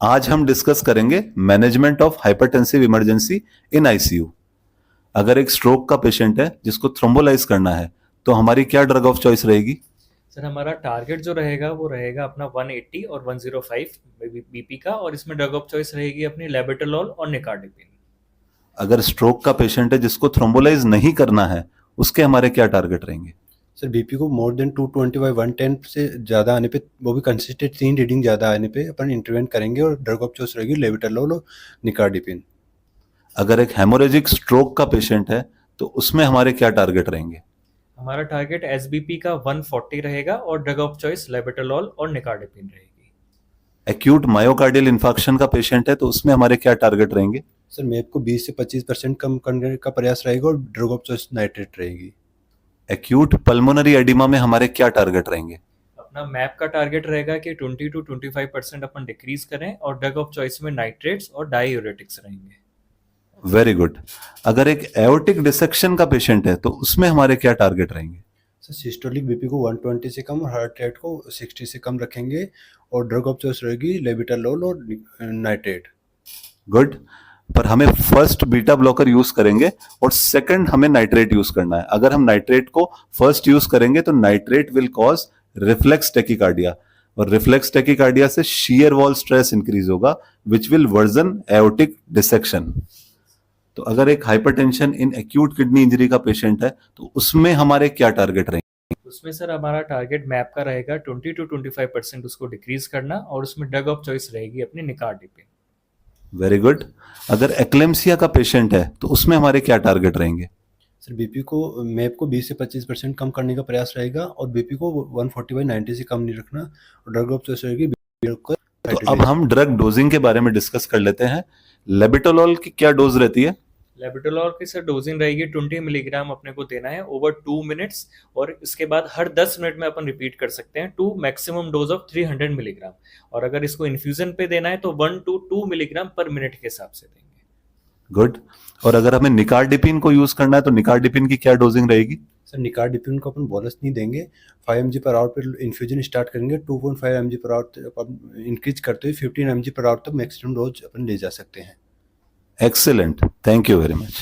आज हम डिस्कस करेंगे management of hypertensive emergency in ICU. अगर एक स्ट्रोक का पेशेंट है जिसको थ्रोम्बोलाइज करना है तो हमारी क्या ड्रग ऑफ चॉइस रहेगी? सर हमारा टारगेट जो रहेगा वो रहेगा अपना 180 और 105 बीपी का, और इसमें ड्रग ऑफ चॉइस रहेगी अपनी लेबेटोलॉल और निकार्डिपिन। अगर स्ट्रोक का पेशेंट है जिसको थ्रोम्बोलाइज नहीं करना है उसके हमारे क्या टारगेट रहेंगे? सर बीपी को मोर देन 220/110 से ज़्यादा आने पे, वो भी कंसिस्टेंट 3 रीडिंग ज़्यादा आने पे अपन इंटरवेंट करेंगे और ड्रग ऑफ चॉइस रहेगी लेविटोलोल और निकार्डिपिन। अगर एक हेमोरेजिक स्ट्रोक का पेशेंट है तो उसमें हमारे क्या टारगेट रहेंगे? हमारा टारगेट एसबीपी का 140 रहेगा और ड्रग ऑफ चॉइस लेबेटोलॉल और निकार्डिपिन रहेगी। एक्यूट मायोकार्डियल इंफार्क्शन का पेशेंट है तो उसमें हमारे क्या टारगेट रहेंगे? सर मैप को 20 से 25% कम करने का प्रयास रहेगा और ड्रग ऑफ चॉइस नाइट्रेट रहेगी। एक्यूट पल्मोनरी एडिमा में हमारे क्या टारगेट रहेंगे? अपना मैप का टारगेट रहेगा कि 20 to 25% अपन डिक्रीज करें, और ड्रग ऑफ चॉइस में नाइट्रेट्स और डाईयूरेटिक्स रहेंगे। Very good. अगर एक एओर्टिक डिसेक्शन का पेशेंट है तो उसमें हमारे क्या टारगेट रहेंगे? सर सिस्टोलिक बीपी को 120 से कम और हार्ट रेट को 60 से कम रखेंगे और ड्रग ऑफ चॉइस रहेगी लेविटोलोल और नाइट्रेट। गुड। पर हमें फर्स्ट बीटा ब्लॉकर यूज करेंगे और सेकंड हमें नाइट्रेट यूज करना है। अगर हम नाइट्रेट को फर्स्ट यूज करेंगे तो nitrate will cause reflex tachycardia, और रिफ्लेक्स टेकिकार्डिया से शीयर वॉल स्ट्रेस इंक्रीज होगा which will version aortic dissection. तो अगर एक hypertension in acute kidney injury का पेशेंट है तो उसमें हमारे क्या टारगेट रहेंगे? उसमें सर हमारा टारगेट मैप का रहेगा 20 to 25% उसको डिक्रीज करना, और उसमें ड्रग ऑफ चॉइस रहेगी अपनी निकार्डिपिन। Very good. अगर एक्लेम्सिया का पेशेंट है तो उसमें हमारे क्या टारगेट रहेंगे? सर बीपी को मैप को 20 से 25% कम करने का प्रयास रहेगा और बीपी को 140/90 से कम नहीं रखना और ड्रग ऑफ चॉइस रहेगी। तो अब हम ड्रग डोजिंग के बारे में डिस्कस कर लेते हैं। लेबिटोलॉल की क्या डोज रहती है? लेबेटोलॉल की सर डोजिंग रहेगी 20 मिलीग्राम अपने को देना है ओवर 2 मिनट्स, और इसके बाद हर 10 मिनट में अपन रिपीट कर सकते हैं to maximum dose of 300 milligram. और अगर इसको इन्फ्यूजन पे देना है तो 1 to 2 मिलीग्राम पर मिनट के हिसाब से देंगे। गुड। और अगर हमें निकार्डिपिन को यूज करना है तो निकार्डिपिन की क्या डोजिंग रहेगी? सर निकार्डिपिन को अपन बोलस नहीं देंगे, 5 mg पर आवर पर इन्फ्यूजन स्टार्ट करेंगे, 2.5 mg पर आवर अपन इंक्रीज करते हुए 15 mg पर आवर तक मैक्सिमम डोज अपन ले जा सकते हैं। Excellent, thank you very much.